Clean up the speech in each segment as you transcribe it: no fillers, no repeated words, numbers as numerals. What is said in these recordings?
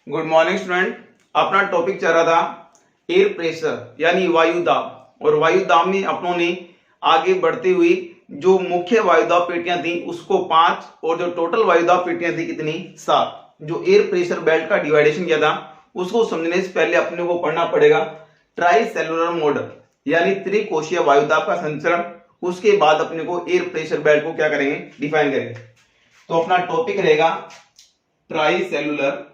Good morning student. अपना topic चल रहा था एयर प्रेशर यानी वायु दाब। और वायु दाब में अपनों ने आगे बढ़ती हुई जो मुख्य वायु दाब पेटियां थी उसको 5 और जो टोटल वायु दाब पेटियां थी कितनी 7। जो एयर प्रेशर बेल्ट का डिवाइडेशन किया था उसको समझने से पहले अपने को पढ़ना पड़ेगा ट्राई सेलुलर मॉडल यानी त्रिकोशीय वायु दाब का संचरण। उसके बाद अपने को एयर प्रेशर बेल्ट को क्या करेंगे, डिफाइन करेंगे। तो अपना टॉपिक रहेगा ट्राई सेलुलर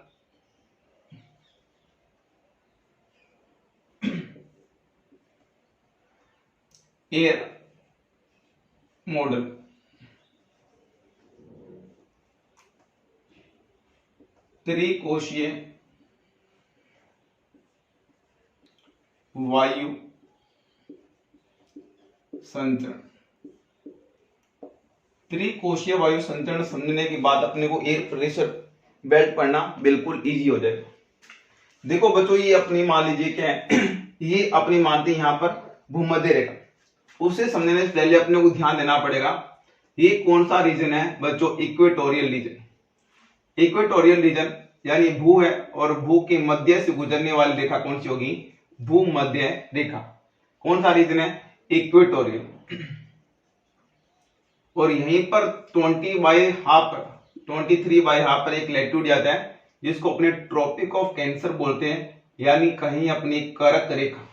एयर मॉडल। त्रिकोशीय वायु संचरण। त्रिकोशीय वायु संचरण समझने के बाद अपने को एयर प्रेशर बेल्ट पढ़ना बिल्कुल इजी हो जाएगा। देखो बच्चों, ये अपनी मान लीजिए क्या है, ये अपनी मानते हैं यहाँ पर भूमध्य रेखा। उसे समझने से पहले अपने को ध्यान देना पड़ेगा ये कौन सा रीजन है बच्चों, इक्वेटोरियल रीजन। इक्वेटोरियल रीजन यानी भू है और भू के मध्य से गुजरने वाली रेखा कौन सी होगी, भूमध्य रेखा। कौन सा रीजन है, इक्वेटोरियल। और यहीं पर 23/हाफ पर एक लैटिट्यूड आता है जिसको अपने ट्रॉपिक ऑफ कैंसर बोलते हैं, यानी कहीं अपनी कर्क रेखा।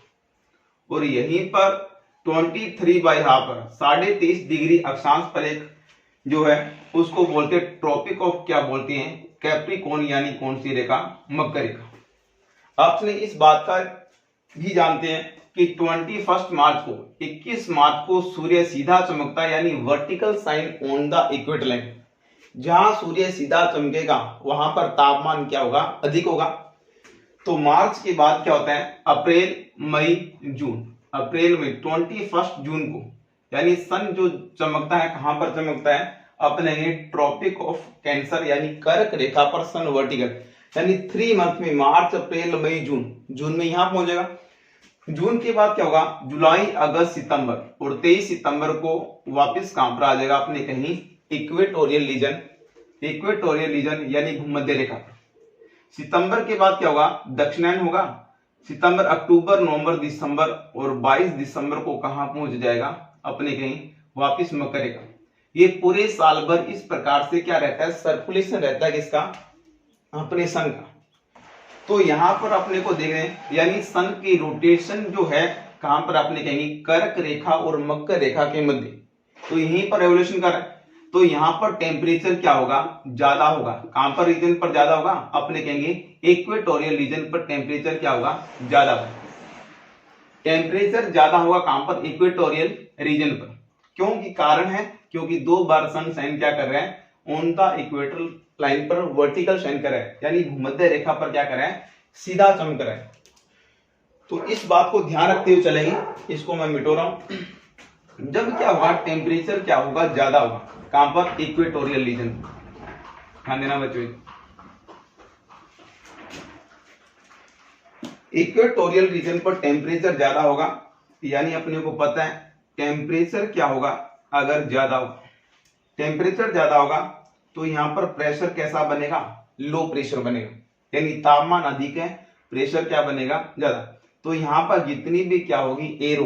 और यहीं पर 23/हाफ पर 23.5 डिग्री अक्षांश पर एक जो है उसको बोलते हैं ट्रॉपिक ऑफ क्या बोलते हैं, कैप्रिकॉर्न, यानी कौन सी रेखा, मकर रेखा। आपने इस बात का भी जानते हैं कि 21 मार्च को सूर्य सीधा चमकता है, यानी vertical shine on the equator line. जहां सूर्य सीधा चमकेगा वहां पर तापमान क्या होगा, अधिक होगा। तो मार्च के बाद क्या होता है, अप्रैल मई जून। अप्रैल में 21 जून को यानी सन जो चमकता है कहां पर चमकता है, अपने ट्रॉपिक ऑफ कैंसर यानी कर्क रेखा पर सन वर्टिकल, यानी 3 मंथ में मार्च अप्रैल मई जून। जून में यहां पहुंचेगा। जून के बाद क्या होगा, जुलाई अगस्त सितंबर। और 23 सितंबर को वापस कहां पर आ जाएगा, अपने कहीं इक्वेटोरियल रीजन। इक्वेटोरियल रीजन यानी भूमध्य रेखा। सितंबर के बाद क्या होगा, दक्षिणायन होगा। सितंबर अक्टूबर नवंबर दिसंबर और 22 दिसंबर को कहां पहुंच जाएगा, अपने कहीं वापस मकर रेखा। ये पूरे साल भर इस प्रकार से क्या रहता है, सर्कुलेशन रहता है किसका, अपने सन का। तो यहां पर अपने को देख रहे हैं यानी सन की रोटेशन जो है कहां पर, अपने कहेंगे कर्क रेखा और मकर रेखा के मध्य। तो यहीं पर रेवोल्यूशन कर रहा है। तो यहां पर टेम्परेचर क्या होगा, ज्यादा होगा। कहां पर रीजन पर ज्यादा होगा, अपने कहेंगे इक्वेटोरियल रीजन पर टेम्परेचर क्या होगा, ज्यादा होगा। टेम्परेचर ज्यादा होगा कहां पर, इक्वेटोरियल रीजन पर। क्योंकि कारण है क्योंकि 2 बार सन साइन क्या कर रहा है, ऑन द इक्वेटर लाइन पर वर्टिकल साइन कर रहा है, यानी भूमध्य रेखा पर क्या कर रहा है, सीधा चमक रहा है। तो इस बात को ध्यान रखते हुए चलेंगे। इसको मैं मिटो रहा हूं। जब क्या होगा, टेम्परेचर क्या होगा, ज्यादा होगा। कहां पर, इक्वेटोरियल रीजन। ध्यान देना बच्चों, इक्वेटोरियल रीजन पर टेम्परेचर ज्यादा होगा, यानी अपने को पता है टेम्परेचर क्या होगा, अगर ज्यादा होगा, टेम्परेचर ज्यादा होगा तो यहां पर प्रेशर कैसा बनेगा, लो प्रेशर बनेगा। यानी तापमान अधिक है, प्रेशर क्या बनेगा, ज्यादा। तो यहां पर जितनी भी क्या होगी, एयर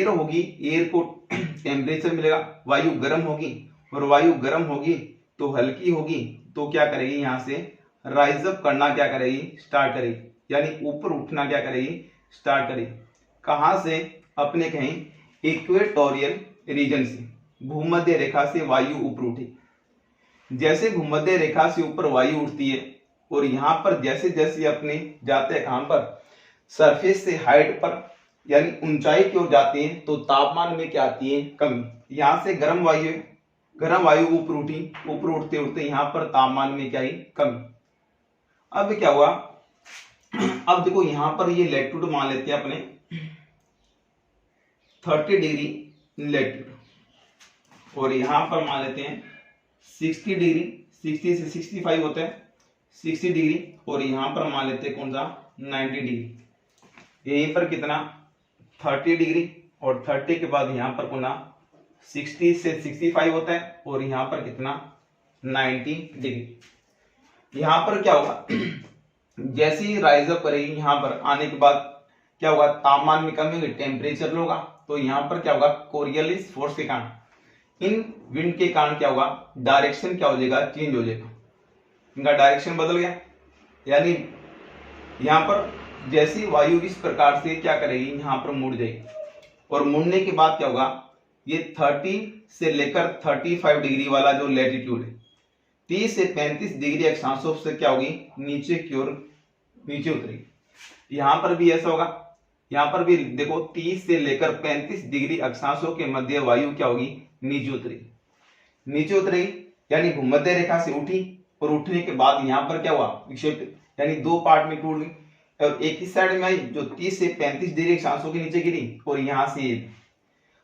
होगी, एयर को टेम्परेचर मिलेगा। वायु गर्म होगी और वायु गर्म होगी तो हल्की होगी, तो क्या करेगी, यहां से राइज अप करना क्या करेगी, स्टार्ट करेगी, यानी ऊपर उठना क्या करेगी, स्टार्ट करेगी। कहां से, अपने कहीं इक्वेटोरियल रीजन से, भूमध्य रेखा से वायु ऊपर उठी। जैसे भूमध्य रेखा से ऊपर वायु उठती है और यहां पर जैसे जैसे अपने जाते हैं कहां पर, सरफेस से हाइट पर यानी ऊंचाई की ओर जाती है, तो तापमान में क्या आती है, कमी। यहां से गर्म वायु ऊपर उठी, ऊपर उठते उठते यहां पर तापमान में क्या आई, कमी। अब क्या हुआ, अब देखो यहां पर ये लैटिट्यूड मान लेते हैं अपने 30 डिग्री लैटिट्यूड, और यहां पर मान लेते हैं 60 डिग्री, 60 से 65 होता है 60 डिग्री, और यहां पर मान लेते हैं कौन सा, 90 डिग्री। यहीं पर कितना, 30 डिग्री, और 30 के बाद यहां पर पुनः 60 से 65 होता है, और यहां पर कितना, 90 डिग्री। यहां पर क्या होगा, जैसे ही राइज अप करेगी यहाँ पर आने के बाद क्या होगा, तापमान में कमी होगी, टेम्परेचर लो होगा। तो यहाँ पर क्या होगा, कोरियलिस फोर्स के कारण, इन विंड के कारण क्या होगा, डायरेक्शन क्या हो जाएगा, चेंज हो जाएगा, इनका डायरेक्शन बदल गया। यानी यहाँ पर जैसी वायु इस प्रकार से क्या करेगी, यहाँ पर मुड़ जाएगी, और मुड़ने के बाद क्या होगा, ये 30 से लेकर 35 डिग्री वाला जो लैटिट्यूड है, 30 से 35 डिग्री अक्षांशों से क्या होगी, नीचे की ओर नीचे उतरेगी। यहाँ पर भी ऐसा होगा, यहाँ पर भी देखो 30 से लेकर 35 डिग्री अक्षांशों के मध्य वायु क्या होगी, नीचे उतरेगी। नीचे उतरेगी यानी भूमध्य रेखा से उठी, और उठने के बाद यहाँ पर क्या हुआ, विक्षेपित, यानी दो पार्ट में टूट गई, और एक ही साइड में आई जो 30 से 35 डिग्री अक्षांशों के नीचे गिरी, और यहाँ से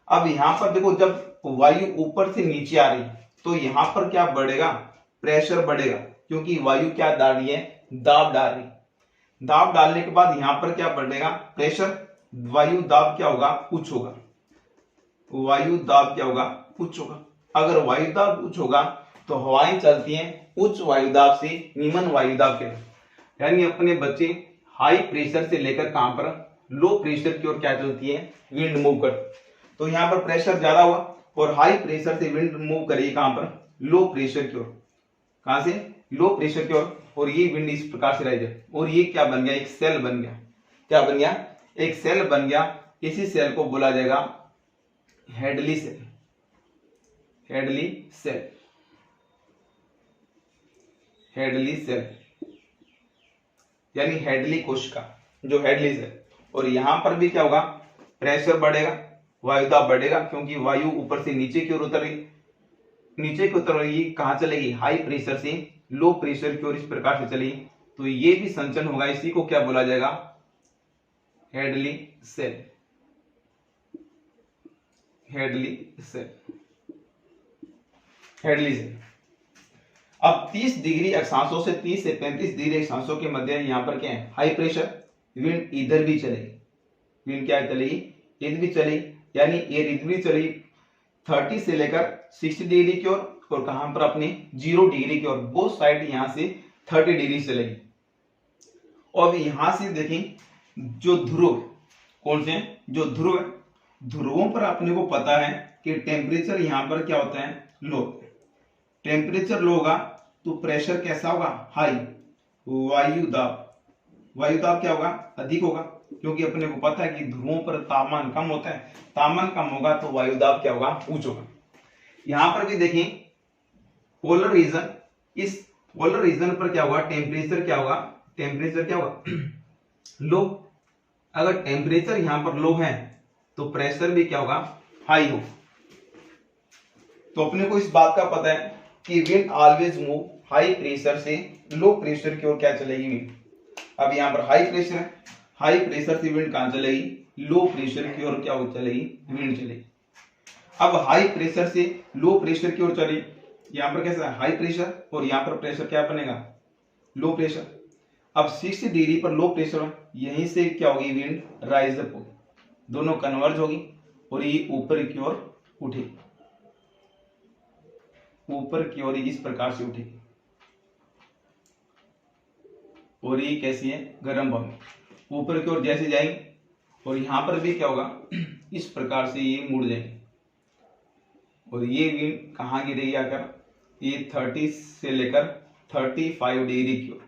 अब यहाँ पर देखो जब वायु ऊपर से नीचे आ रही तो यहाँ पर क्या बढ़ेगा, प्रेशर बढ़ेगा, क्योंकि वायु क्या डाल रही है, दाब डाल रही। दाब डालने के बाद यहाँ पर क्या बढ़ेगा, प्रेशर, वायु दाब क्या होगा, उच्च होगा, वायु दाब क्या होगा, उच्च होगा। अगर वायु दाब उच्च होगा तो हवाएं चलती हैं उच्च वायुदाब से निम्न वायुदाब के, यानी अपने बच्चे हाई प्रेशर से लेकर कहां पर, लो प्रेशर की ओर क्या चलती है, विंड मूव कर। तो यहाँ पर प्रेशर ज्यादा हुआ और हाई प्रेशर से विंड मूव करेगी कहां पर, लो प्रेशर की ओर, कहां से, लो प्रेशर की ओर, और ये विंड इस प्रकार से राइज, और ये क्या बन गया, एक सेल बन गया। क्या बन गया, एक सेल बन गया। इसी सेल को बोला जाएगा Hadley cell, Hadley cell, Hadley cell, यानी हेडली कोशिका, जो हेडली सेल। और यहां पर भी क्या होगा, प्रेशर बढ़ेगा, वायुदाब बढ़ेगा, क्योंकि वायु ऊपर से नीचे की ओर उतर रही, नीचे की उतर रही, कहां चलेगी, हाई प्रेशर से लो प्रेशर की ओर इस प्रकार से चलेगी। तो ये भी संचलन होगा, इसी को क्या बोला जाएगा, Hadley cell, Hadley cell, Hadley cell. अब 30 डिग्री अक्षांशों से 30 से 35 डिग्री अक्षांशों के मध्य यहाँ पर क्या है, हाई प्रेशर, विंड इधर भी चलेगी, विंड क्या चलेगी, इधर भी चलेगी, यानी एयर इधर भी चलेगी 30 से लेकर 60 डिग्री की ओर, और कहां पर अपने 0 डिग्री की ओर, बोथ साइड यहां से 30 डिग्री चलेगी। और यहां से देखें जो ध्रुव, कौन से हैं, जो ध्रुव है, ध्रुवों पर अपने को पता है कि टेम्परेचर यहां पर क्या होता है, लो। टेम्परेचर लो होगा तो प्रेशर कैसा होगा, हाई, वायुदाब, वायुदाब क्या होगा, अधिक होगा, क्योंकि अपने को पता है कि ध्रुवों पर तापमान कम होता है, तापमान कम होगा तो वायुदाब क्या होगा, उच्च होगा। यहां पर भी देखें पोलर रीजन, इस पोलर रीजन पर क्या होगा, टेम्परेचर क्या होगा, टेम्परेचर क्या होगा, लो। अगर टेम्परेचर यहां पर लो है तो प्रेशर भी क्या होगा, हाई हो। तो अपने को इस बात का पता है कि wind always move high pressure से लो प्रेशर की ओर क्या चलेगी, विंड। अब यहाँ पर हाई प्रेशर है, हाई प्रेशर से विंड कहां चलेगी, लो प्रेशर की ओर क्या चलेगी, विंड चलेगी। अब हाई प्रेशर से लो प्रेशर की ओर चली, यहाँ पर कैसा है, हाई प्रेशर, और यहाँ पर प्रेशर क्या बनेगा, लो प्रेशर। अब 60 डिग्री पर लो प्रेशर, यहीं से क्या होगी, विंड राइज अप होगी, दोनों कन्वर्ज होगी, और ये ऊपर की ओर उठेगी, ऊपर की ओर इस प्रकार से उठेगी, और ये कैसी है, गर्म बम, ऊपर की ओर जैसे जाएंगे, और यहां पर भी क्या होगा, इस प्रकार से ये मुड़ जाएंगे, और ये विंड कहां गिरेगी आकर, ये 30 से लेकर 35 डिग्री की ओर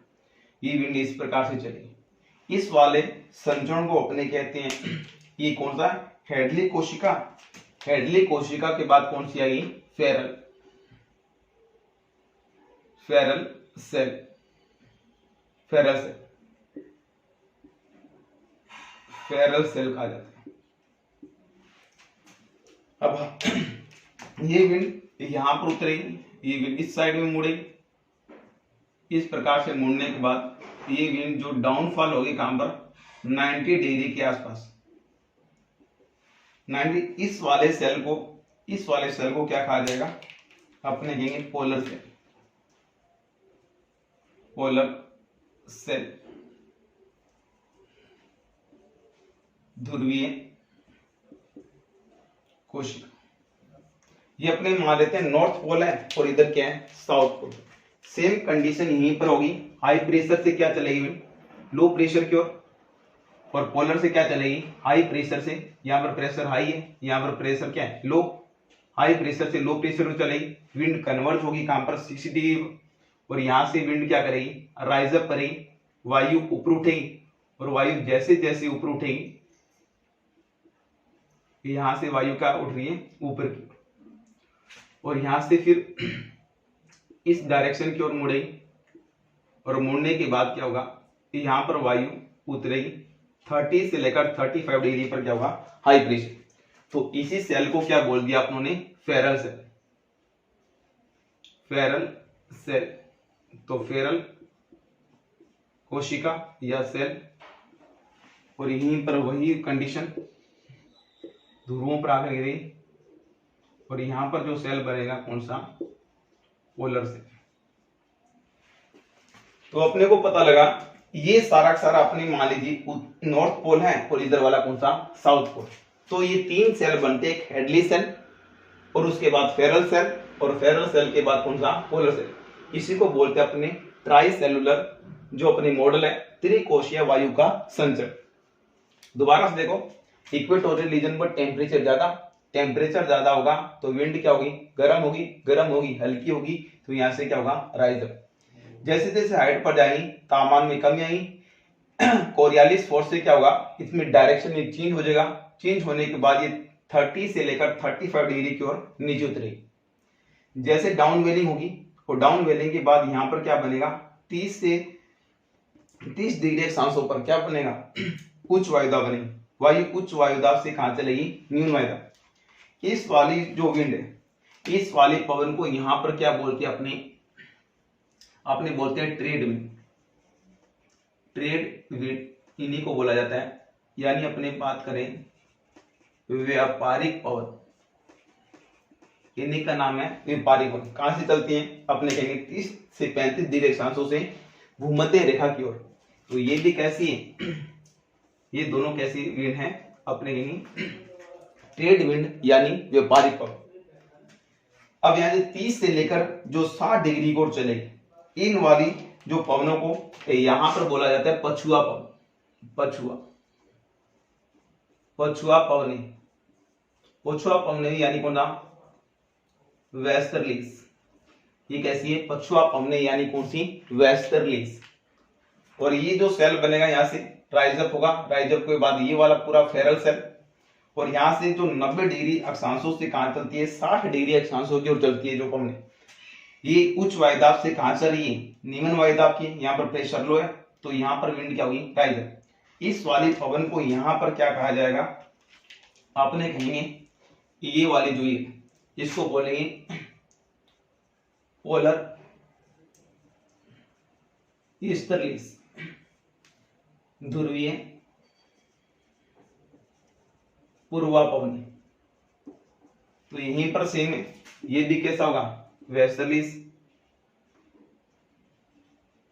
ये विंड इस प्रकार से चलेगी। इस वाले संचरण को अपने कहते हैं, ये कौन सा, हेडली कोशिका। हेडली कोशिका के बाद कौन सी आएगी, Ferrel, Ferrel cell, Ferrel cell, Ferrel cell कहा जाता है। अब ये विंड यहां पर उतरेगी, ये विंड इस साइड में मुड़ेगी, इस प्रकार से मुड़ने के बाद ये विंड जो डाउनफॉल होगी कहां पर, 90 डिग्री के आसपास, 90। इस वाले सेल को क्या कहा जाएगा, अपने कहेंगे पोलर सेल, पोलर सेल, ध्रुवीय कोशिका। ये अपने मान लेते हैं नॉर्थ पोल है, और इधर क्या है, साउथ पोल। सेम कंडीशन यहीं पर होगी, हाई प्रेशर से क्या चलेगी, लो प्रेशर की ओर, और पोलर से क्या चलेगी हाई प्रेशर से। यहाँ पर प्रेशर हाई है, यहाँ पर प्रेशर क्या है लो, हाई प्रेशर से लो प्रेशर में चलेगी, विंड कन्वर्ट होगी कहां पर 60 डिग्री, और यहां से विंड क्या करेगी राइज अप करेगी, वायु ऊपर उठेगी, और वायु जैसे जैसे ऊपर उठेगी, यहां से वायु क्या उठ रही है ऊपर की, और यहां से फिर इस डायरेक्शन की ओर मुड़ेगी, और मुड़ने के बाद क्या होगा कि यहां पर वायु उतरेगी 30 से लेकर 35 डिग्री पर क्या होगा हाई प्रेशर। तो इसी सेल को क्या बोल दिया अपनों ने फेरल सेल, फेरल सेल। तो फेरल कोशिका या सेल, और यहीं पर वही कंडीशन ध्रुवों पर आकर गिरी, और यहां पर जो सेल बनेगा कौन सा पोलर सेल। तो अपने को पता लगा ये सारा का सारा अपने मान लीजिए नॉर्थ पोल है, और इधर वाला कौन सा साउथ पोल। तो ये तीन सेल बनते हैं, हेडली सेल, और उसके बाद फेरल सेल, और फेरल सेल के बाद कौन सा पोलर सेल। इसी को बोलते हैं अपने ट्राई सेलुलर, जो अपनी मॉडल है त्रिकोशीय वायु का संचरण। दोबारा से देखो, इक्वेटोरियल रीजन पर टेम्परेचर ज्यादा होगा तो विंड क्या होगी गर्म होगी हल्की होगी, तो यहां से क्या होगा राइज अप। जैसे जैसे हाइट पर जाएंगी तापमान में कमी आएगी, कोरियालिस फोर्स से क्या होगा इसमें डायरेक्शन में चेंज हो जाएगा, चेंज होने के बाद ये 30 से लेकर 35 डिग्री की ओर नीचे उतरेगी। जैसे डाउन वेलिंग होगी, और डाउन वेलिंग के बाद यहां पर क्या बनेगा 30 डिग्री अक्षांशों पर क्या बनेगा उच्च वायुदाब बनेगी। वायु उच्च वायुदाब से कहां चलेगी न्यून वायुदाब। इस वाली जो विंड है, इस वाली पवन को यहां पर क्या बोलते हैं अपने बोलते हैं ट्रेड विंड। ट्रेड विंड इन्हीं को बोला जाता है, यानी अपने बात करें व्यापारिक पवन, इन्हीं का नाम है व्यापारिक पवन। कहां से चलती है अपने कहेंगे 30 से 35 डिग्री अक्षांशों से भूमध्य रेखा की ओर। तो ये भी कैसी है, ये दोनों कैसी विंड है अपने कहेंगे ट्रेड विंड यानी व्यापारिक पवन। अब यहां से 30 से लेकर जो 60 डिग्री की ओर चलेगी, इन वाली जो पवनों को यहां पर बोला जाता है पछुआ पवन। पछुआ पवनी यानी कौन सा वेस्टर्लीज। ये कैसी है पछुआ पवनी यानी कौन सी वेस्टर्लीज। और ये जो सेल बनेगा यहां से राइजअप होगा, राइजअप के बाद ये वाला पूरा फेरल सेल, और यहां से जो 90 डिग्री अक्षांशों से कहां चलती है 60 डिग्री अक्षांशों की ओर चलती है जो पवनी, ये उच्च वायुदाब से कहां चल रही है निम्न वायुदाब की। यहाँ पर प्रेशर लो है तो यहाँ पर विंड क्या होगी राइजअप। इस वाली पवन को यहाँ पर क्या कहा जाएगा आपने कहेंगे ये वाली जो है इसको बोलेंगे पोलर ईस्टर्लीज, ध्रुवीय पूर्वा पवन। तो यहीं पर सेम है, ये भी कैसा होगा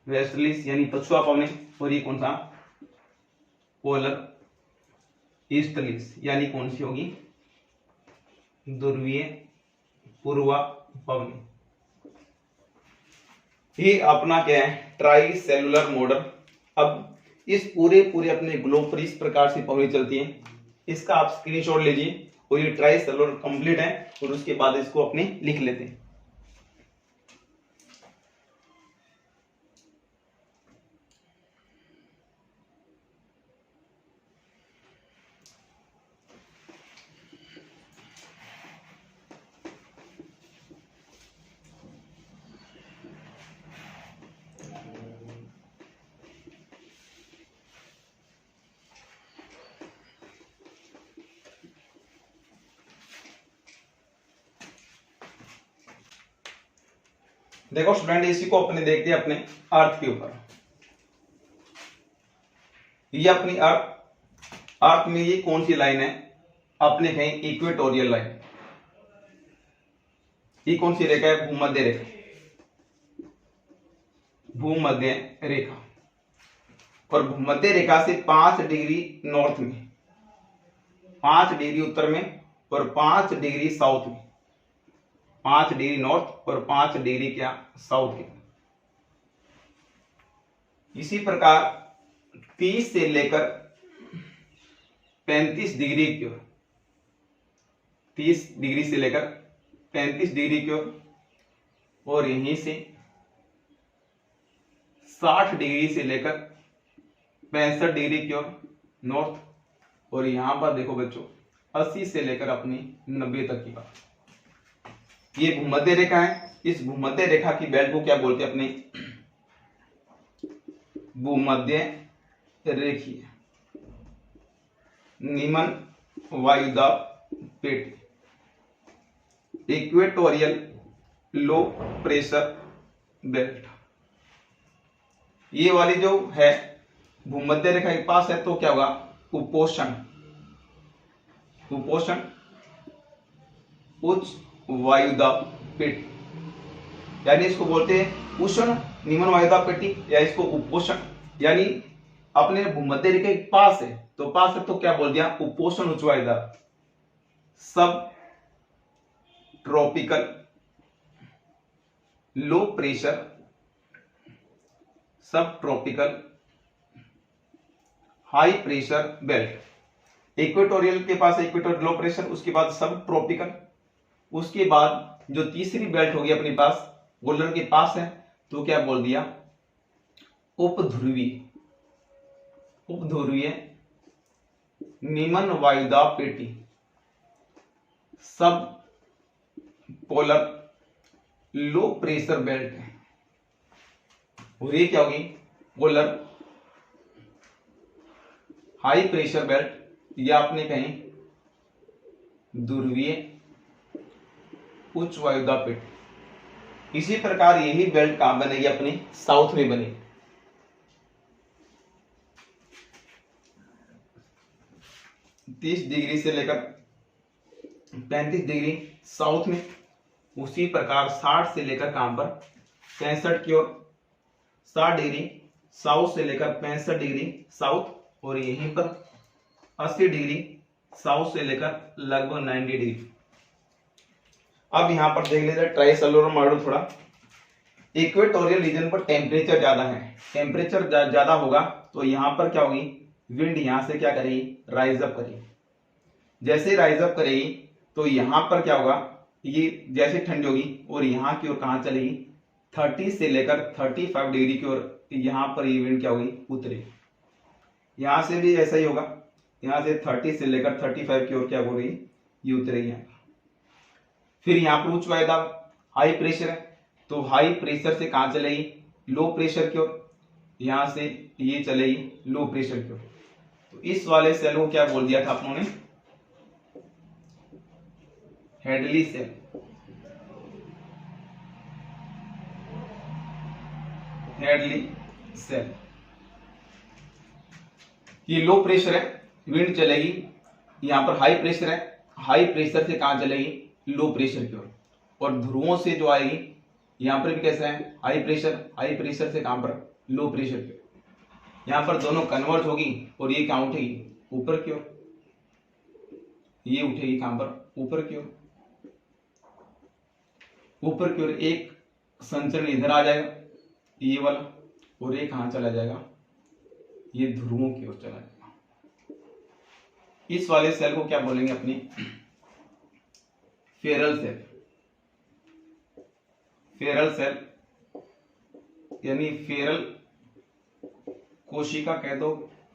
वेस्टर्लीज यानी पछुआ पवन, और ये कौन सा पोलर ईस्टर्लीज यानी कौन सी होगी ध्रुवीय पूर्वा पवन। ये अपना क्या है ट्राई सेलुलर मॉडल। अब इस पूरे अपने ग्लोब पर इस प्रकार से पवनी चलती है, इसका आप स्क्रीनशॉट लीजिए, और ये ट्राई सेलुलर कंप्लीट है, और उसके बाद इसको अपने लिख लेते हैं। देखो स्टूडेंट, इसी को अपने देखते हैं अपने अर्थ के ऊपर। ये अपनी अर्थ में ये कौन सी लाइन है अपने कहें इक्वेटोरियल लाइन। ये कौन सी रेखा है भूमध्य रेखा, भूमध्य रेखा। और भूमध्य रेखा से 5 डिग्री नॉर्थ में, 5 डिग्री उत्तर में, और 5 डिग्री साउथ में, 5 डिग्री नॉर्थ और 5 डिग्री क्या साउथ के। इसी प्रकार 30 से लेकर 35 डिग्री की ओर, 30 डिग्री से लेकर 35 डिग्री की ओर, और यहीं से 60 डिग्री से लेकर 65 डिग्री की ओर नॉर्थ, और यहां पर देखो बच्चों 80 से लेकर अपनी 90 तक की बात। ये भूमध्य रेखा है। इस भूमध्य रेखा की बेल्ट को क्या बोलते हैं अपने, भूमध्य रेखीय निम्न वायुदाब पेटी, इक्वेटोरियल लो प्रेशर बेल्ट। ये वाली जो है भूमध्य रेखा के पास है तो क्या होगा, उपोष्ण, उपोष्ण उच्च वायुदाब पेटी, यानी इसको बोलते हैं उष्ण निम्न वायुदाब पेटी या इसको उपोष्ण, यानी अपने भूमध्य रेखा के पास है तो क्या बोल दिया, उपोष्ण उच्च वायुदाब। सब ट्रॉपिकल लो प्रेशर, सब tropical high pressure belt. Equatorial के पास इक्वेटोरियल लो प्रेशर, उसके बाद सब ट्रॉपिकल, उसके बाद जो तीसरी बेल्ट होगी अपने पास पोलर के पास है तो क्या बोल दिया, उपध्रुवीय, उपध्रुवीय निम्न वायुदाब पेटी, सब पोलर लो प्रेशर बेल्ट है। और ये क्या होगी, पोलर हाई प्रेशर बेल्ट, या आपने कहीं ध्रुवीय उच्च वायुदाब पेटी। इसी प्रकार यही बेल्ट कहां बनेगी, अपने साउथ में बनेगी। तीस डिग्री से लेकर 35 डिग्री साउथ में, उसी प्रकार 60 से लेकर कहां पर 65 की ओर, 60 डिग्री साउथ से लेकर 65 डिग्री साउथ, और यहीं पर 80 डिग्री साउथ से लेकर लगभग 90 डिग्री। अब यहां पर देख लीजिए ट्राइसोलर मॉडल थोड़ा। इक्वेटोरियल रीजन पर टेम्परेचर ज्यादा है, टेम्परेचर ज्यादा होगा तो यहां पर क्या होगी, विंड यहां से क्या करेगी, राइज अप करेगी। जैसे राइज अप करेगी तो यहां पर क्या होगा, ये जैसे ठंडी होगी और यहां की ओर कहां चलेगी, 30 से लेकर 35 डिग्री की ओर, यहां पर ये विंड क्या होगी, उतरेगी। यहां से भी ऐसा ही होगा, यहां से 30 से लेकर 35 की ओर क्या हो रही, ये उतरेगी यहाँ। फिर यहाँ पर उच्च वायुदाब हाई प्रेशर है तो हाई प्रेशर से कहां चलेगी, लो प्रेशर की ओर, यहां से ये चलेगी लो प्रेशर की ओर। तो इस वाले सेल को क्या बोल दिया था आप लोगों ने, हेडली सेल। हेडली सेल, ये लो प्रेशर है, विंड चलेगी, यहां पर हाई प्रेशर है, हाई प्रेशर से कहां चलेगी, लो प्रेशर की ओर, और ध्रुवों से जो आएगी, यहां पर भी कैसा है, हाई प्रेशर से कहां पर, लो प्रेशर की ओर। यहां पर दोनों कन्वर्ट होगी और ये कहां उठेगी, ऊपर की ओर, ये उठेगी कहां पर, ऊपर की ओर, ऊपर की ओर। एक संचरण इधर आ जाएगा ये वाला, और एक कहां चला जाएगा, ये ध्रुवों की ओर चला जाएगा। इस वाले सेल को क्या बोलेंगे अपनी, फेरल सेल। फेरल सेल यानी फेरल कोशिका कह दो,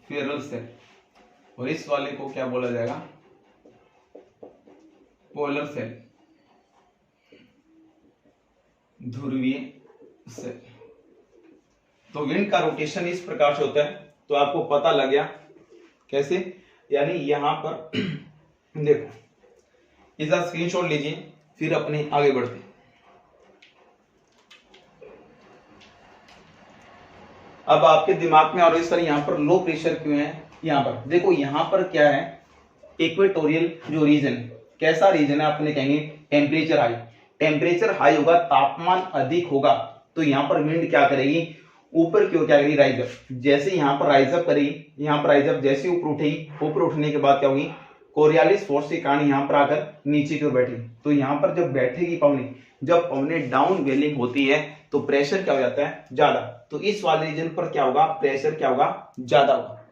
फेरल सेल। और इस वाले को क्या बोला जाएगा, पोलर सेल, ध्रुवीय सेल। तो विंड का रोटेशन इस प्रकार से होता है, तो आपको पता लग गया कैसे, यानी यहां पर देखो, इसका स्क्रीनशॉट लीजिए, फिर अपने आगे बढ़ते। अब आपके दिमाग में, और सर यहाँ पर लो प्रेशर क्यों है, यहाँ पर देखो, यहाँ पर क्या है, इक्वेटोरियल जो रीजन, कैसा रीजन है, अपने कहेंगे टेम्परेचर हाई। टेम्परेचर हाई होगा, तापमान अधिक होगा, तो यहाँ पर विंड क्या करेगी, ऊपर की ओर क्या करेगी, राइज अप। जैसे यहाँ पर राइज अप करेगी, यहाँ पर राइज अप जैसे ऊपर उठेगी, ऊपर उठने के बाद क्या होगी, कोरियालिस फोर्स के कारण यहाँ पर आकर नीचे की ओर बैठी। तो यहाँ पर जब बैठेगी पवनी, जब पवनी डाउन वेलिंग होती है तो प्रेशर क्या हो जाता है, ज्यादा। तो इस वाले रीजन पर क्या होगा, प्रेशर क्या होगा, ज्यादा होगा,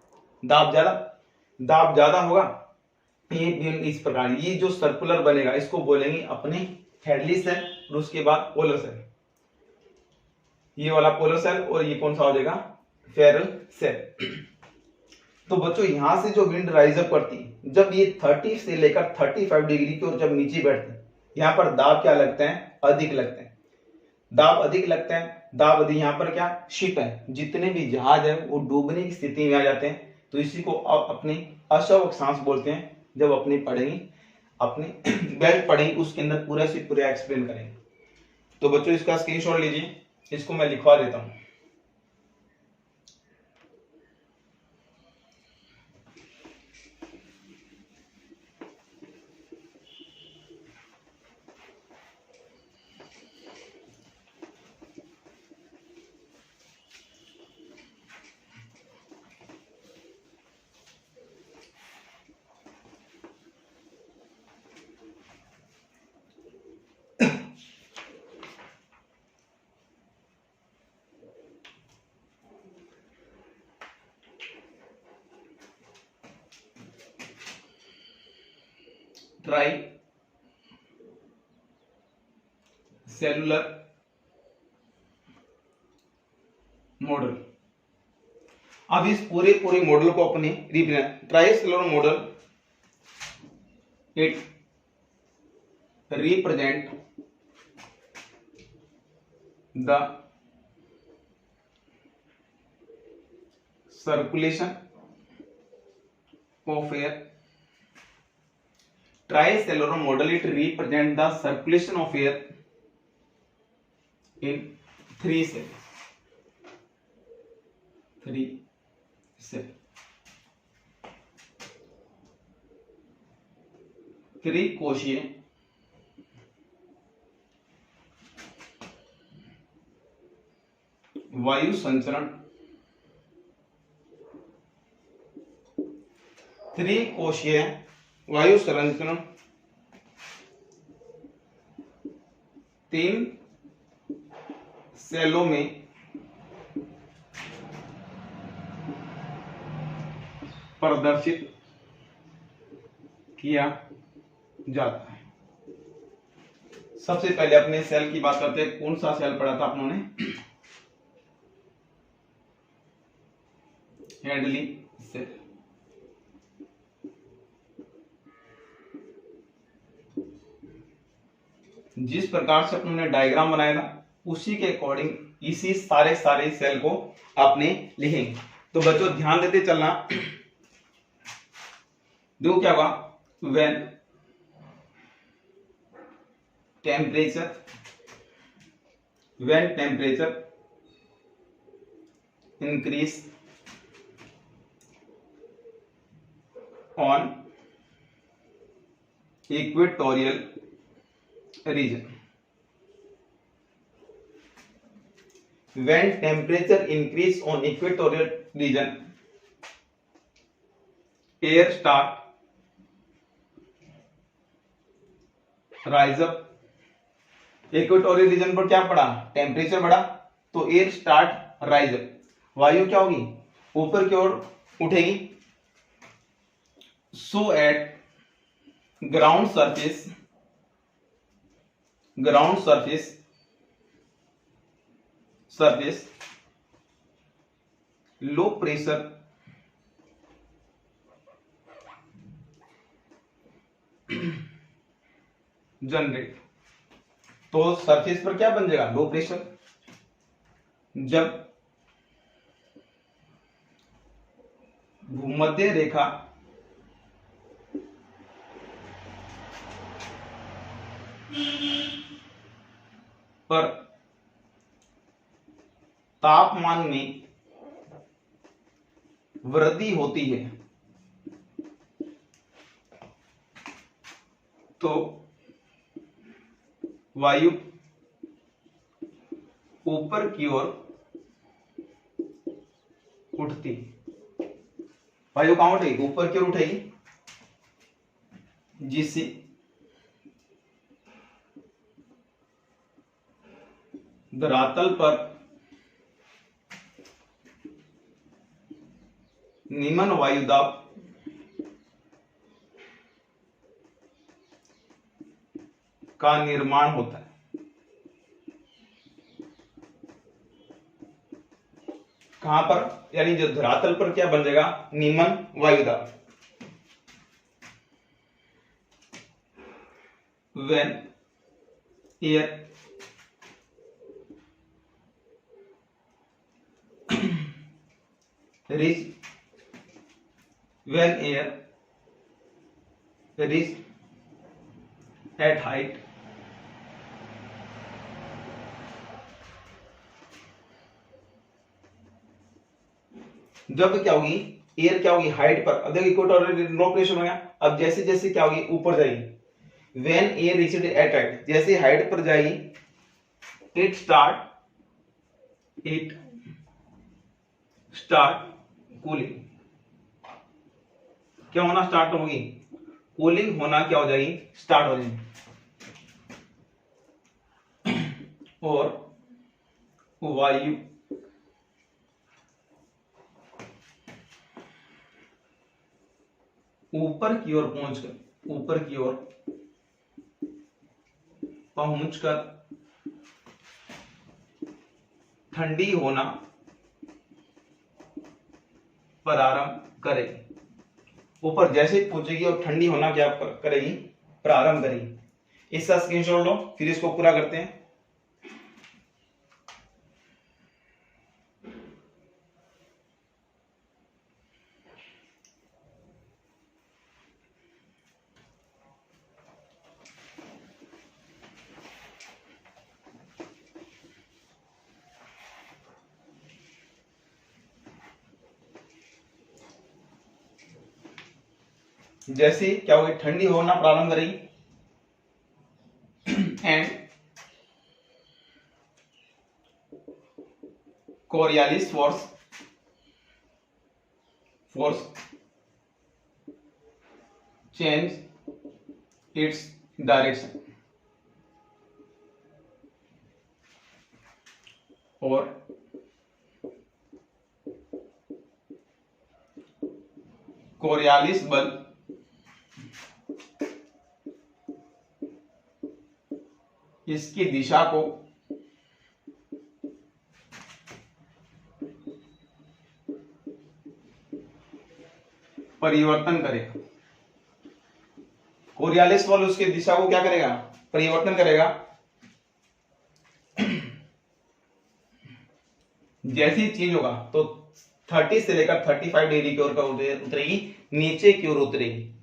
दाब ज्यादा होगा। ये इस प्रकार ये जो सर्कुलर बनेगा इसको बोलेंगे अपने हेडली सेल, और उसके बाद पोलर सेल। ये वाला पोलर सेल और ये कौन सा हो जाएगा, फेरल सेल। तो बच्चों यहां से जो विंड राइज अप करती है, जब ये 30 से लेकर 35 डिग्री की ओर जब नीचे बैठती है, यहाँ पर दाब क्या लगते हैं, अधिक लगते हैं। दाब अधिक लगते हैं, दाब अधिक, यहाँ पर क्या शिप है, जितने भी जहाज है वो डूबने की स्थिति में आ जाते हैं। तो इसी को अब अपनी अशव अक्षांश बोलते हैं। जब अपनी पढ़ेंगे, अपनी बेल्ट पढ़ेंगे, उसके अंदर पूरा से पूरा एक्सप्लेन करेंगे। तो बच्चों इसका स्क्रीनशॉट लीजिए, इसको मैं लिखवा देता हूं। Try cellular model. अब इस पूरे मॉडल को अपने try cellular model, it represent the circulation of air. Tricellular model, it represent the circulation of air in three cells, त्रिकोशीय वायु संचरण, त्रिकोशीय वायु संचरण, 3 सेलों में प्रदर्शित किया जाता है। सबसे पहले अपने सेल की बात करते हैं। कौन सा सेल पढ़ा था आप लोगों ने, हेडली सेल। जिस प्रकार से अपने डायग्राम बनाया था उसी के अकॉर्डिंग इसी सारे सेल को आपने लिखेंगे। तो बच्चों ध्यान देते चलना। देखो क्या होगा, when temperature increase on equatorial region, when temperature increase on equatorial region, air start rise up। Equatorial region पर क्या पड़ा, टेम्परेचर बढ़ा तो एयर स्टार्ट राइज अप, वायु क्या होगी, ऊपर की ओर उठेगी। So at ground surface low pressure generate. तो सरफेस पर क्या बन जाएगा, लो प्रेशर। जब भूमध्य रेखा पर तापमान में वृद्धि होती है तो वायु ऊपर की ओर उठती। वायु कहां उठेगी, ऊपर की ओर उठेगी। जिसे धरातल पर निम्न वायुदाब का निर्माण होता है। कहां पर, यानी जो धरातल पर क्या बन जाएगा, निम्न वायुदाब। when air reach at height जब क्या होगी, एयर क्या होगी हाइट पर। अब देखो इक्वेटोरियल लो प्रेशर हो गया। अब जैसे जैसे क्या होगी, ऊपर जाएगी। When air reaches at height, जैसे हाइट पर जाएगी, it start कूलिंग। क्या होना स्टार्ट होगी, कूलिंग होना क्या हो जाएगी, स्टार्ट हो जाएगी। और वायु ऊपर की ओर पहुंचकर ठंडी होना प्रारंभ करेगी। ऊपर जैसे पहुंचेगी और ठंडी होना क्या करेगी, प्रारंभ करेगी। इसका स्क्रीनशॉट लो, फिर इसको पूरा करते हैं। जैसे क्या होगी, ठंडी होना प्रारंभ करेगी and Coriolis force change its direction. और कोरियालिस बल इसकी दिशा को परिवर्तन करेगा। कोरियालिस बल उसकी दिशा को क्या करेगा, परिवर्तन करेगा। जैसे ही चेंज होगा तो 30 से लेकर 35 डिग्री की ओर उतरेगी, नीचे की ओर उतरेगी।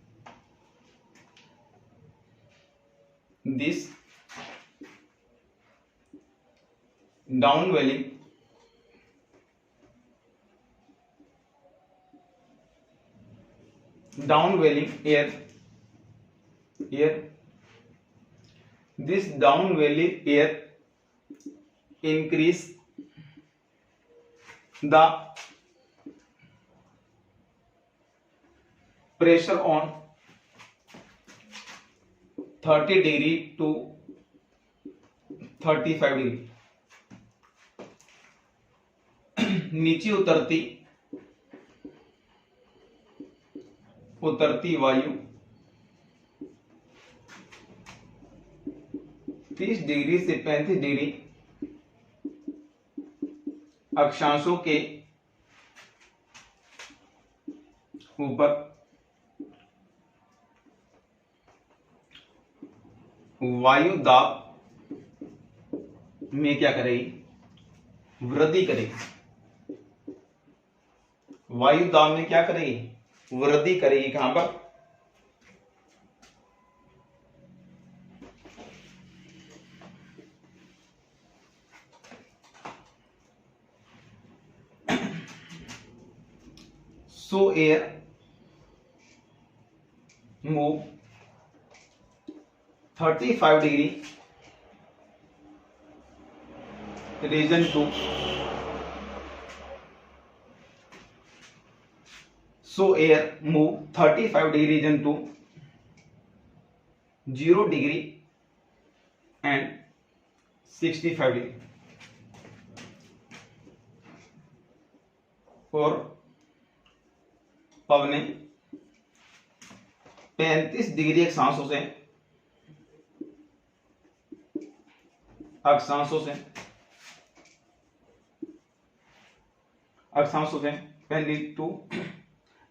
This downwelling air this downwelling air increase the pressure on 30 degree to 35 degree। नीचे उतरती वायु 30 डिग्री से 35 डिग्री अक्षांशों के ऊपर वायु दाब में क्या करेगी, वृद्धि करेगी। वायु दाब में क्या करेगी, वृद्धि करेगी। कहां पर, so air move 35 degree region to so air move 35 degree region to 0 degree and 65 degree, और पवने 35 डिग्री अक्षांशों से 22,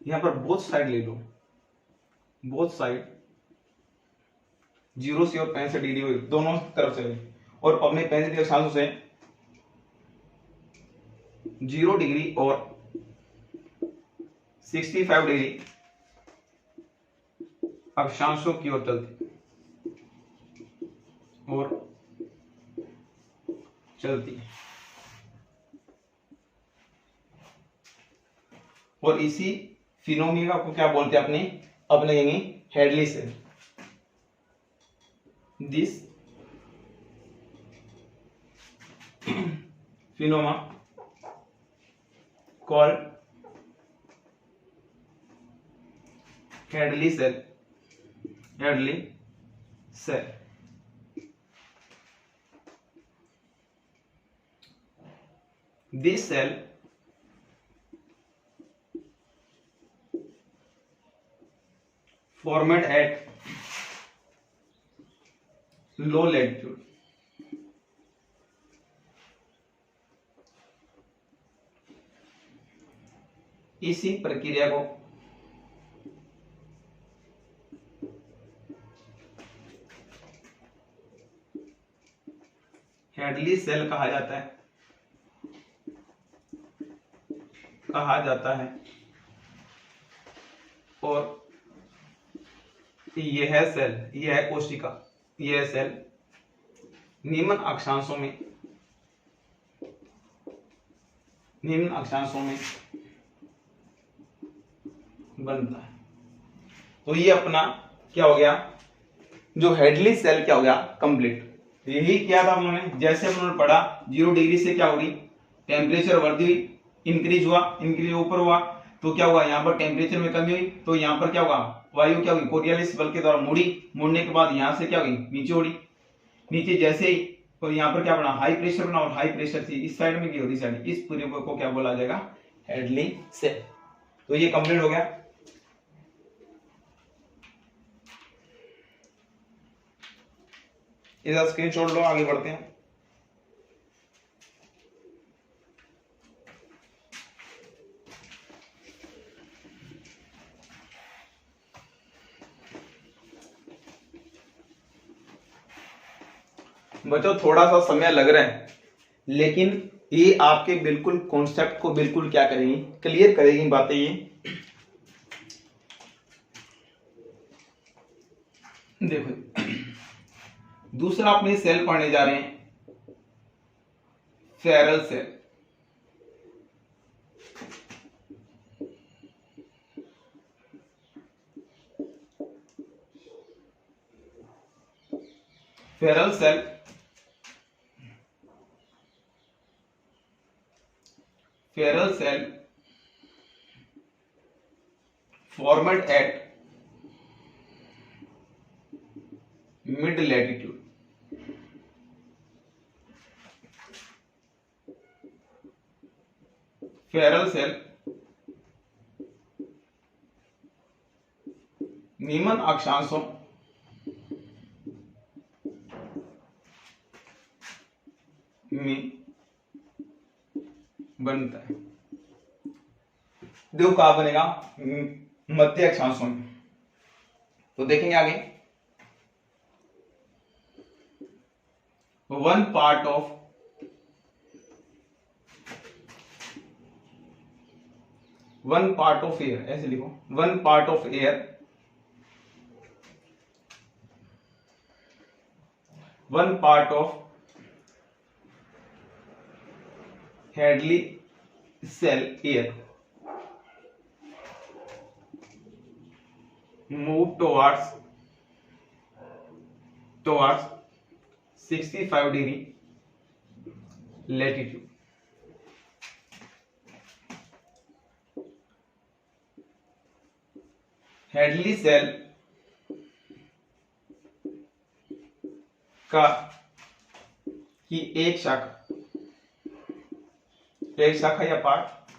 यहां पर बोथ साइड ले लो, बोथ साइड 0 से और 65 डिग्री हुई दोनों तरफ से, और पवने 35 डिग्री अक्षांशों से 0 डिग्री और 65 डिग्री अक्षांशों की ओर चलती है। और इसी फिनोमिना को क्या बोलते हैं, अपने लेंगे Hadley cell. This phenomenon called Hadley cell, this cell formed at low latitude, इसी प्रक्रिया को हेडली सेल कहा जाता है, और यह कोशिका, यह सेल निम्न अक्षांशों में बनता है। तो ये अपना क्या हो गया, जो हेडली सेल क्या हो गया, कंप्लीट। यही क्या था उन्होंने, जैसे उन्होंने पढ़ा 0 डिग्री से क्या होगी, टेम्परेचर वृद्धि हुई, इंक्रीज ऊपर हुआ, तो क्या हुआ, यहाँ पर टेम्परेचर में कमी हुई, तो यहाँ पर क्या होगा, वायु क्या होगी, कोरियोलिस बल के द्वारा मुड़ने के बाद यहाँ से क्या होगी, नीचे उड़ी, नीचे जैसे ही, तो यहाँ पर क्या बना, हाई प्रेशर बना, और हाई प्रेशर से इस साइड में की होती साइड, इस पूरे को क्या बोला जाएगा, हेडली सेल। तो ये कंप्लीट हो गया। इसका स्क्रीनशॉट लो, आगे बढ़ते हैं। बच्चों थोड़ा सा समय लग रहा है, लेकिन ये आपके बिल्कुल कॉन्सेप्ट को बिल्कुल क्या करेगी, क्लियर करेगी बातें ये। देखो दूसरा अपनी सेल पढ़ने जा रहे हैं, Ferrel cell. Ferrel cell formed at mid latitude, Ferrel cell निम्न अक्षांशों में बनता है। देखो कहां बनेगा, मध्य अक्षांशों में। तो देखेंगे आगे, वन पार्ट ऑफ एयर, ऐसे लिखो, one part of Hadley cell air move towards 65 degree latitude. Hadley cell का की एक शाखा या पार्ट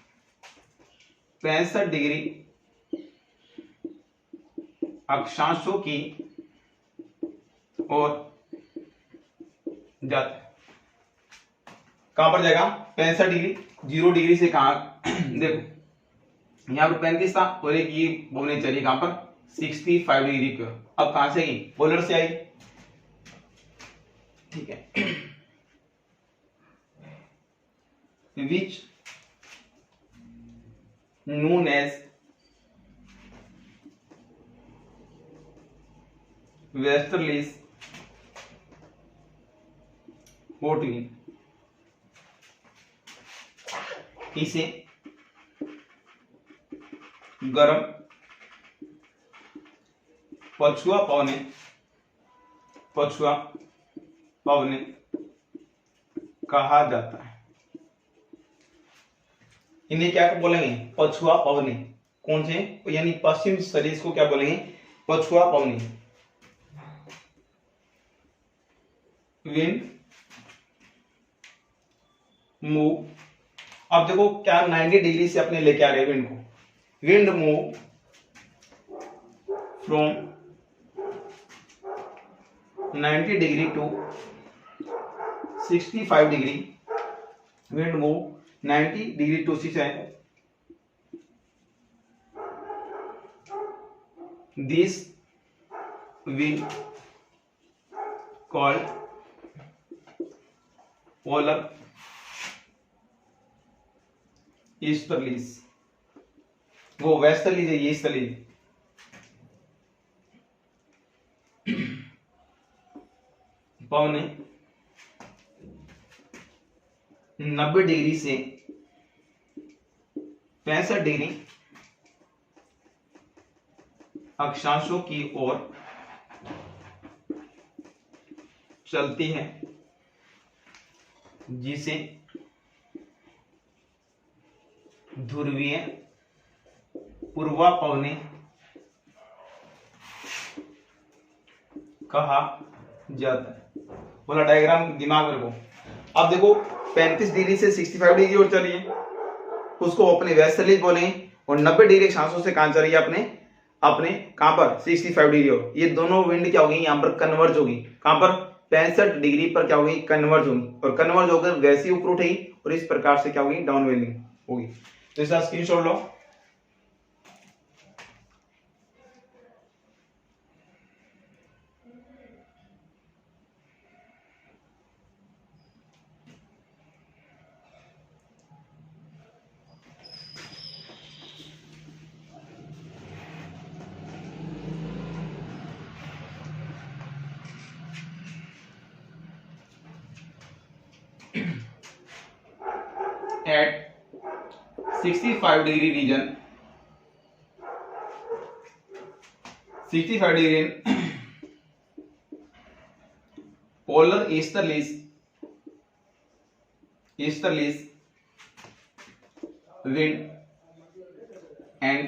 65 डिग्री अक्षांशों की ओर जाता है। कहां पर जाएगा? 65 डिग्री, 0 डिग्री से कहां देखो यहां पर 35 था और एक ये बोलने चाहिए कहां पर 65 डिग्री पर। अब कहां से आई? पोलर से आई, ठीक है। विच known as westerlies hot wind, इसे गर्म पछुआ पवने कहा जाता है। इन्हें क्या बोलेंगे? पछुआ पवने। कौन से? यानी पश्चिम सरिस को क्या बोलेंगे? पछुआ पवने। विंड मूव, अब देखो क्या 90 डिग्री से अपने लेके आ रहे हैं विंड को। Wind move from 90 degree to 65 degree. Wind move 90 degree to 65। This wind called polar easterlies, वो वेस्टर्लीज है, ये ईस्टर्लीज। पवने 90 डिग्री से 65 डिग्री अक्षांशों की ओर चलती है, जिसे ध्रुवीय पूर्वा पवने कहा जाता है। बोला डायग्राम दिमाग में रखो। अब देखो 35 डिग्री से 65 डिग्री और चलिए, उसको अपने वेस्टर्लीज बोलेंगे, और 90 डिग्री अक्षांशों से कहां चल रही है? अपने कहां पर? 65 डिग्री। और ये दोनों विंड क्या होगी? यहां पर कन्वर्ज होगी। कहां पर? 65 डिग्री पर क्या होगी? कन्वर्ज होगी, और कन्वर्ज होकर वैसे ही ऊपर उठेगी और इस प्रकार से क्या होगी? डाउन वेलिंग होगी। तो इसका screenshot low. At 65 degree region, 65 degree polar easterlies wind and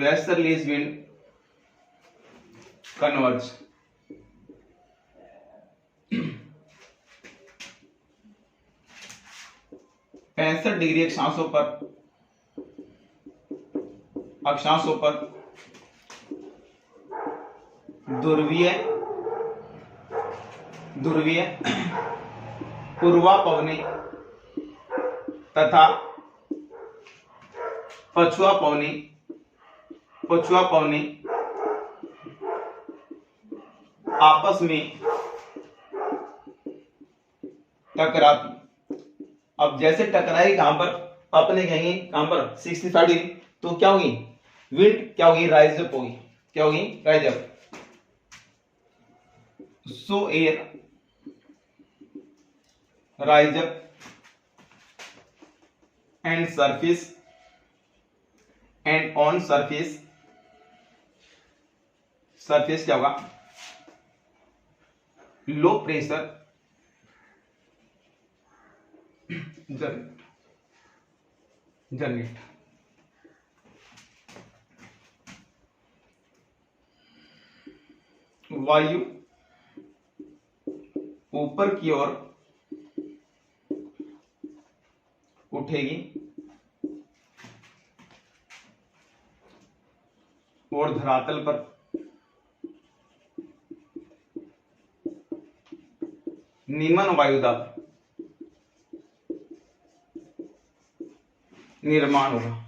westerlies wind converge. 65 degree अक्षांशों पर ध्रुवीय पूर्वा पवने तथा पछुआ पवने आपस में टकराती। अब जैसे टकराई कहां पर? अपने कहेंगे कहां पर? 65 डिग्री। तो क्या होगी? विंड क्या होगी? राइज अप होगी। क्या होगी? Rise up. So air rise up and surface and on surface क्या होगा? लो प्रेशर जनरेट। वायु ऊपर की ओर उठेगी और धरातल पर निम्न वायुदाब निर्माण होगा।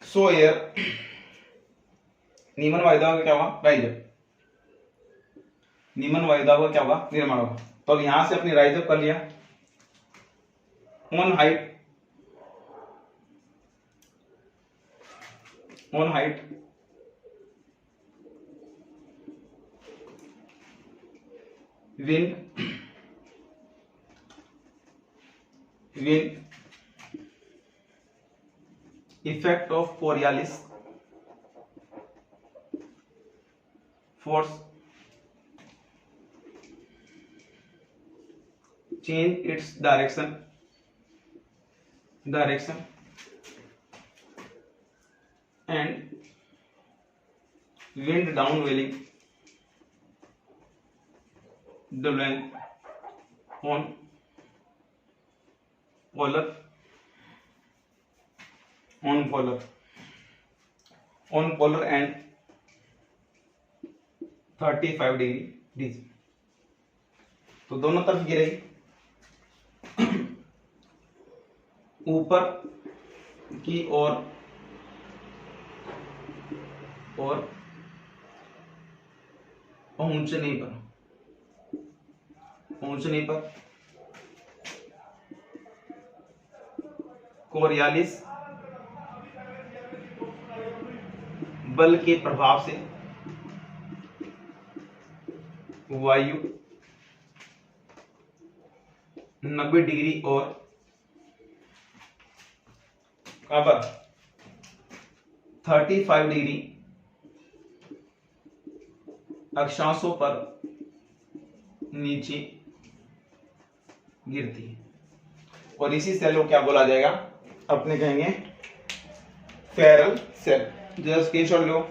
सो एयर निम्न वायुदाब का क्या हुआ? राइजअप। निम्न वायुदाब का क्या हुआ? निर्माण होगा। तो अब यहां से अपनी राइजअप कर लिया। On height wind effect of Coriolis force change its direction and wind downwelling on polar and 35 degree. तो दोनों तरफ गिरेगी। ऊपर की ओर और पहुंचने पर कोरियालिस बल के प्रभाव से वायु 90 डिग्री और कहां 35 डिग्री अक्षांशों पर नीचे गिरती है। और इसी सेल को क्या बोला जाएगा? अपने कहेंगे फेरल सेल। जस्ट स्क्रीनशॉट लो।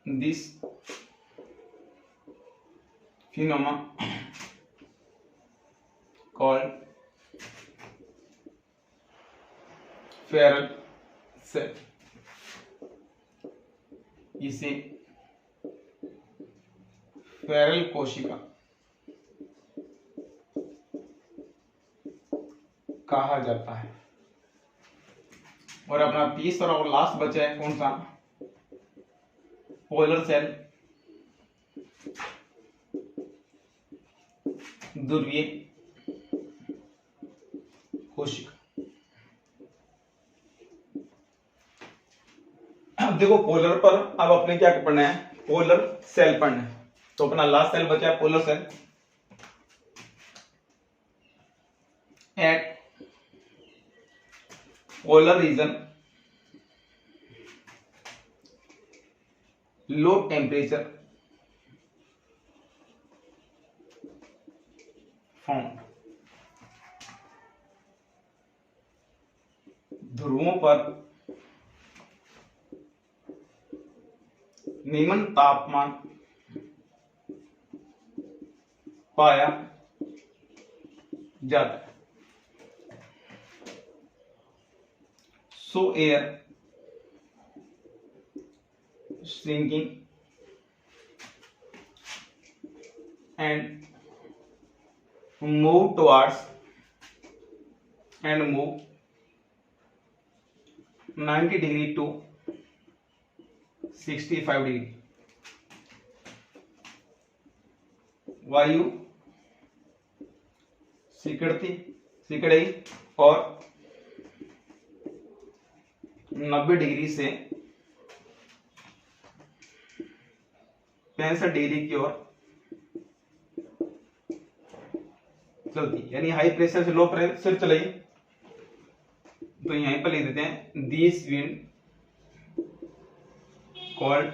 This phenomena called feral cell, इसे फेरल कोशिका कहा जाता है। और अपना तीसरा और लास्ट बचा है कौन सा? पोलर सेल, ध्रुवीय कोशिका। अब देखो पोलर पर अब अपने क्या पढ़ना है? पोलर सेल पढ़ना है। तो अपना लास्ट सेल बचा है polar cell. At polar region low temperature found. ध्रुवों पर निम्न तापमान पाया जाता है। So air shrinking and move 90 degree to 65 degree. वायु सिकड़ेगी और 90 डिग्री से 65 डिग्री की ओर चलती है, यानी हाई प्रेशर से लो प्रेशर चलेगी। तो यहीं पर लिख देते हैं this wind called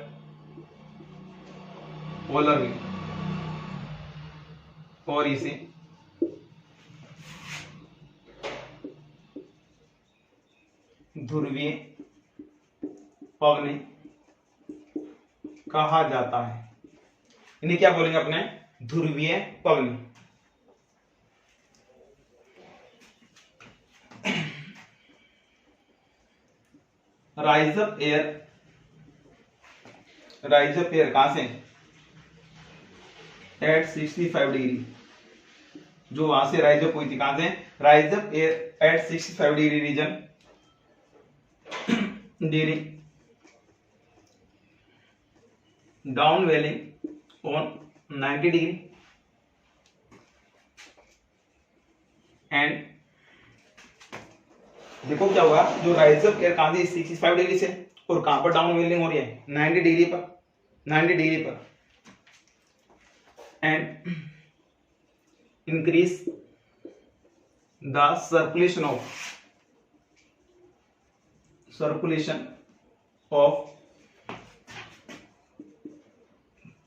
polar wind, और इसे ध्रुवीय पवनें कहा जाता है। इन्हें क्या बोलेंगे अपने? ध्रुवीय पवनें। राइज अप एयर कहां से? एट 65 डिग्री, जो वहां से राइज अप हुई थी, कहां से? Rise up air at 65 degree region during downwelling on 90 degree and देखो क्या हुआ, जो राइज अप एयर कहां से? 65 डिग्री से, और कहां पर डाउन वेलिंग हो रही है? 90 डिग्री पर, 90 डिग्री पर, and increase the circulation of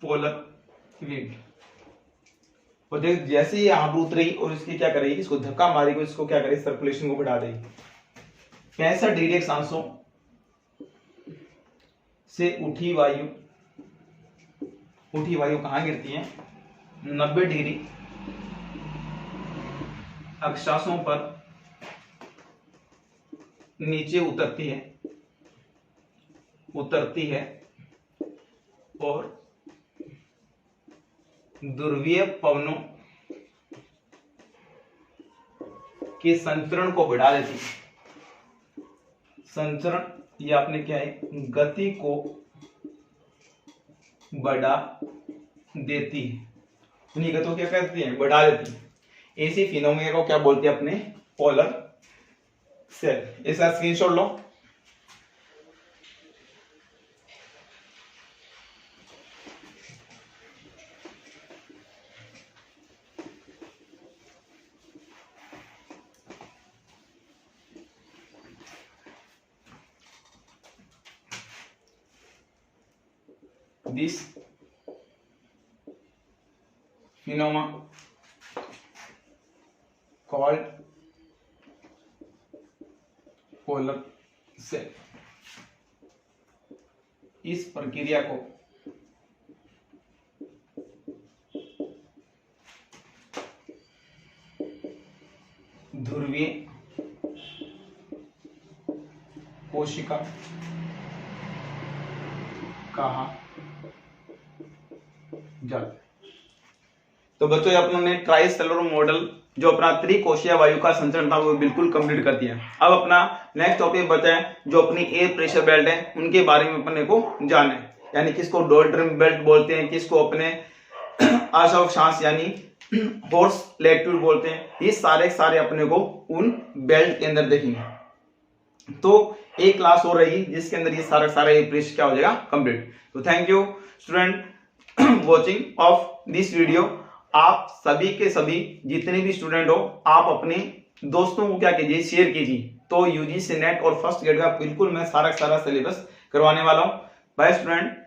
polar wind. और जैसे ही आग उतरेगी और इसकी क्या करेगी? इसको धक्का मारेगी, इसको क्या करेगी? सर्कुलेशन को बढ़ा देगी। 65 डिग्री अक्षांशों से उठी वायु कहां गिरती है? 90 डिग्री अक्षांशों पर नीचे उतरती है और ध्रुवीय पवनों के संचरण को बढ़ा देती है। संचरण ये आपने क्या है? गति को बढ़ा देती है, उन्हीं गति को क्या करती है? बढ़ा देती है। ऐसी फिनोमेना को क्या बोलते हैं? अपने पोलर सेल। ऐसा स्क्रीनशॉट लो। This phenomena called polar cell, इस प्रक्रिया को ध्रुवीय कोशिका कहा जाता है। तो बच्चों अपने ट्राइसेलुलर मॉडल जो अपना त्रिकोशीय वायु का संचरण था वो बिल्कुल कंप्लीट कर दिया। अब अपना नेक्स्ट टॉपिक बचा है जो अपनी एयर प्रेशर बेल्ट है, उनके बारे में अपने को जाने, यानी किसको डोल्ड्रम बेल्ट बोलते हैं, किसको अपने आश्वास यानी हॉर्स लेग ट्यूब बोलते हैं। ये सारे अपने को उन बेल्ट के अंदर देखेंगे। तो एक क्लास हो रही जिसके अंदर ये सारा एयर प्रेशर क्या हो जाएगा? कंप्लीट। तो thank you student watching of this video. आप सभी के सभी जितने भी स्टूडेंट हो आप अपने दोस्तों को क्या कीजिए? शेयर कीजिए। तो यूजीसी नेट और फर्स्ट ग्रेड का बिल्कुल मैं सारा सिलेबस करवाने वाला हूं। Bye student.